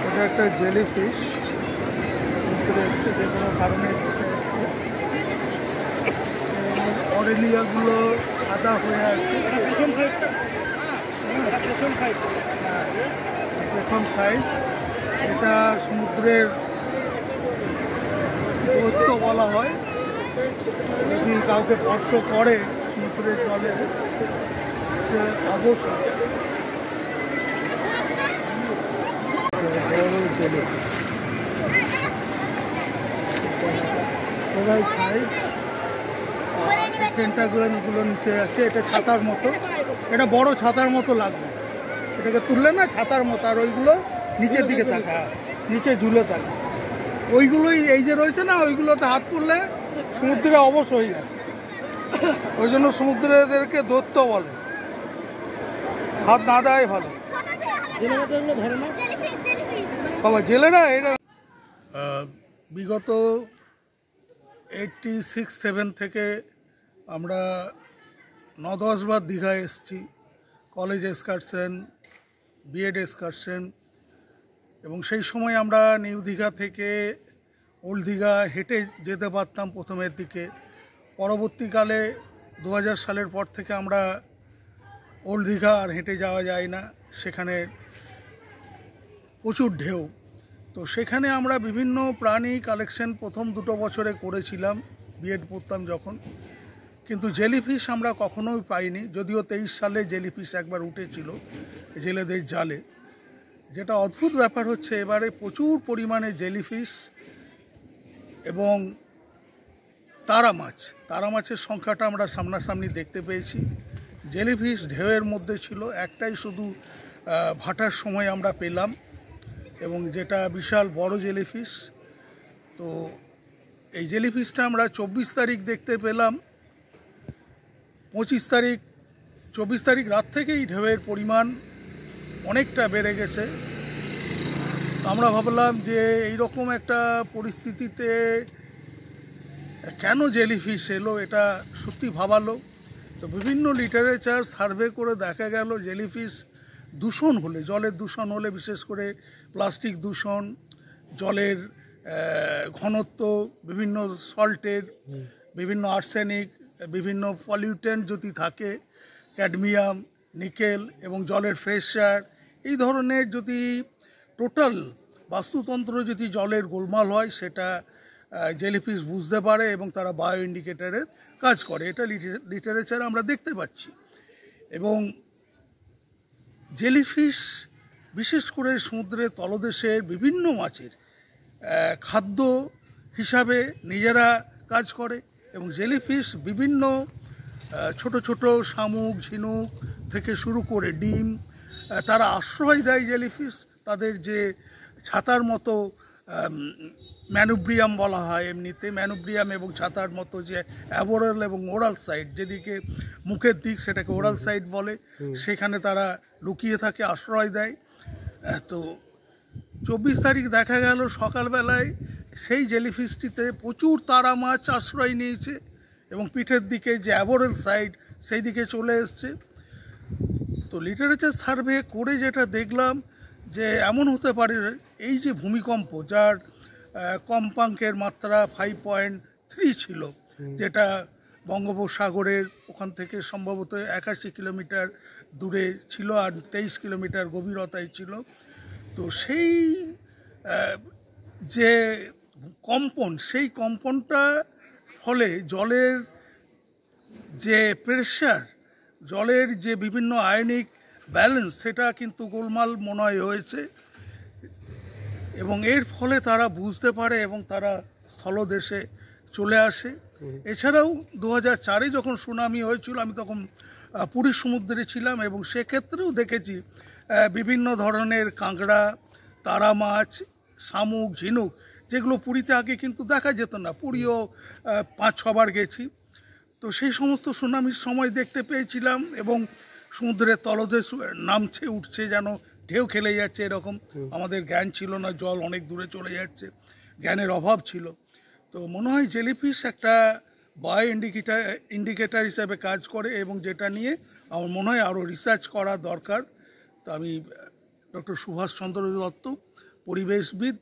এটা একটা জেলিফিশ ঘুরে এসছে, যে কোনো কারণে বসে আসছে। অরেলিয়াগুলো সাদা হয়ে আছে, প্রথম সাইজ। এটা সমুদ্রের দৈত্য বলা হয়। যদি কাউকে স্পর্শ করে সমুদ্রের জলে, সে অবশ্যই সাইজ টেন্টাগুলো নিচে আছে। এটা ছাতার মতো, এটা বড় ছাতার মতো লাগবে। এটাকে তুললে না ছাতার মতো, আর ওইগুলো নিচের দিকে থাকে, নিচে ঝুলে থাকে। ওইগুলোই এই যে রয়েছে না, ওইগুলোতে হাত তুললে সমুদ্রে অবশ হয়ে যায়। ওই জন্য সমুদ্রেদেরকে দৈত্য বলে। হাত না দেয় ভালো। বাবা জেলেরা এটা বিগত 86-7 থেকে আমরা 9-10 বার দীঘায় এসেছি। কলেজ এক্সকারশন, বিএড এক্সকারশন, এবং সেই সময় আমরা নিউ দীঘা থেকে ওল্ড দীঘা হেঁটে যেতে পারতাম প্রথমের দিকে। পরবর্তীকালে 2000 সালের পর থেকে আমরা ওল্ড দীঘা আর হেঁটে যাওয়া যায় না, সেখানে প্রচুর ঢেউ। তো সেখানে আমরা বিভিন্ন প্রাণী কালেকশন প্রথম 2 বছরে করেছিলাম বিএড পড়তাম যখন, কিন্তু জেলিফিশ আমরা কখনোই পাইনি। যদিও 23 সালে জেলিফিশ একবার উঠেছিল জেলেদের জালে। যেটা অদ্ভুত ব্যাপার হচ্ছে, এবারে প্রচুর পরিমাণে জেলিফিশ এবং তারা মাছের সংখ্যাটা আমরা সামনাসামনি দেখতে পেয়েছি। জেলিফিশ ঢেউয়ের মধ্যে ছিল, একটাই শুধু ভাটার সময় আমরা পেলাম, এবং যেটা বিশাল বড় জেলিফিশ। তো এই জেলিফিশটা আমরা 24 তারিখ দেখতে পেলাম। 24 তারিখ রাত থেকেই ঢেউয়ের পরিমাণ অনেকটা বেড়ে গেছে। আমরা ভাবলাম যে এইরকম একটা পরিস্থিতিতে কেন জেলিফিশ এলো, এটা সত্যি ভাবালো। তো বিভিন্ন লিটারেচার সার্ভে করে দেখা গেল জেলিফিশ দূষণ হলে, জলের দূষণ হলে, বিশেষ করে প্লাস্টিক দূষণ, জলের ঘনত্ব, বিভিন্ন সল্টের, বিভিন্ন আর্সেনিক, বিভিন্ন পলিউটেন্ট যদি থাকে, ক্যাডমিয়াম, নিকেল, এবং জলের প্রেসার, এই ধরনের যদি টোটাল বাস্তুতন্ত্র যদি জলের গোলমাল হয়, সেটা জেলিফিশ বুঝতে পারে এবং তারা বায়ো ইন্ডিকেটারের কাজ করে। এটা লিটারেচারে আমরা দেখতে পাচ্ছি। এবং জেলিফিশ বিশেষ করে সমুদ্রের তলদেশের বিভিন্ন মাছের খাদ্য হিসাবে নিজেরা কাজ করে। এবং জেলিফিশ বিভিন্ন ছোট ছোট শামুক, ঝিনুক থেকে শুরু করে ডিম তারা আশ্রয় দেয়। জেলিফিশ তাদের যে ছাতার মতো ম্যানুব্রিয়াম বলা হয়, এমনিতে ম্যানুব্রিয়াম এবং ছাতার মতো যে অ্যাবোরাল এবং ওরাল সাইড, যেদিকে মুখের দিক সেটাকে ওরাল সাইড বলে, সেখানে তারা লুকিয়ে থাকে, আশ্রয় দেয়। তো 24 তারিখ দেখা গেল সকালবেলায় সেই জেলিফিশটিতে প্রচুর তারা মাছ আশ্রয় নিয়েছে, এবং পিঠের দিকে যে অ্যাবোরাল সাইড সেই দিকে চলে এসছে। তো লিটারেচার সার্ভে করে যেটা দেখলাম, যে এমন হতে পারে এই যে ভূমিকম্প, যার কম্পাঙ্কের মাত্রা 5.3 ছিল, যেটা বঙ্গোপসাগরের ওখান থেকে সম্ভবত 81 কিলোমিটার দূরে ছিল, আর 23 কিলোমিটার গভীরতায় ছিল। তো সেই যে কম্পন, সেই কম্পনটা ফলে জলের যে প্রেশার, জলের যে বিভিন্ন আয়নিক ব্যালেন্স, সেটা কিন্তু গোলমাল মনে হয় হয়েছে। এবং এর ফলে তারা বুঝতে পারে এবং তারা স্থলদেশে চলে আসে। এছাড়াও 2004-এ যখন সুনামি হয়েছিল, আমি তখন পুরীর সমুদ্রে ছিলাম, এবং সেক্ষেত্রেও দেখেছি বিভিন্ন ধরনের কাঁকড়া, তারা মাছ, শামুক, ঝিনুক, যেগুলো পুরীতে আগে কিন্তু দেখা যেত না। পুরীও 5-6 বার গেছি। তো সেই সমস্ত সুনামির সময় দেখতে পেয়েছিলাম, এবং সমুদ্রের তলদেশ নামছে, উঠছে, যেন ঢেউ খেলে যাচ্ছে এরকম। আমাদের জ্ঞান ছিল না, জল অনেক দূরে চলে যাচ্ছে, জ্ঞানের অভাব ছিল। তো মনে হয় জেলিফিশ একটা বায়ো ইন্ডিকেটার হিসাবে কাজ করে, এবং যেটা নিয়ে আমার মনে হয় আরও রিসার্চ করা দরকার। তো আমি ডক্টর সুভাষচন্দ্র দত্ত, পরিবেশবিদ,